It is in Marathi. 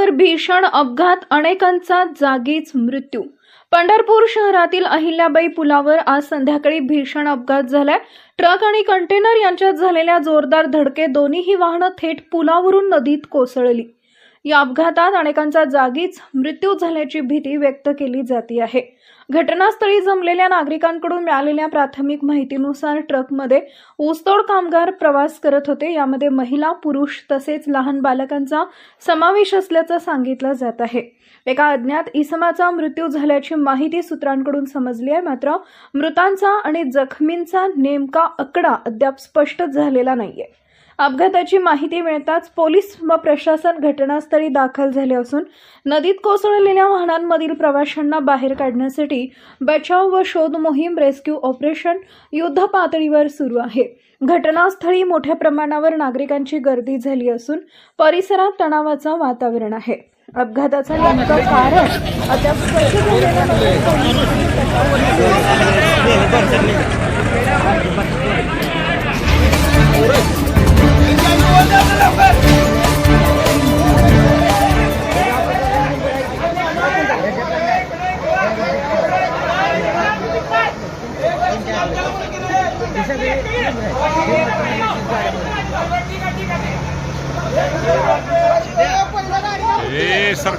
पुलावर भीषण अपघात, अनेकांचा जागीच मृत्यू। पंढरपूर शहरातील अहिल्याबाई पुलावर आज संध्याकाळी भीषण अपघात झालाय। ट्रक आणि कंटेनर यांच्यात झालेल्या जोरदार धडकेत दोन्हीही वाहनं थेट पुलावरून नदीत कोसळली। या अपघातात अनेकांचा जागीच मृत्यू झाल्याची भीती व्यक्त केली जाते आहे। घटनास्थळी जमलेल्या नागरिकांकडून मिळालेल्या प्राथमिक माहितीनुसार ट्रकमध्ये ऊसतोड कामगार प्रवास करत होते। यामध्ये महिला, पुरुष तसेच लहान बालकांचा समावेश असल्याचं सांगितलं जात आहे। एका अज्ञात इसमाचा मृत्यू झाल्याची माहिती सूत्रांकडून समजली आहे, मात्र मृतांचा आणि जखमींचा नेमका आकडा अद्याप स्पष्ट झालेला नाहीये। अपघाताची माहिती मिळताच पोलीस व प्रशासन घटनास्थळी दाखल झाले असून नदीत कोसळलेल्या वाहनांमधील प्रवाशांना बाहेर काढण्यासाठी बचाव व शोध मोहीम, रेस्क्यू ऑपरेशन युद्ध पातळीवर सुरू आहे। घटनास्थळी मोठ्या प्रमाणावर नागरिकांची गर्दी झाली असून परिसरात तणावाचं वातावरण आहे। अपघाताचं नेमकं कारण अद्याप स्पष्ट झालेलं सर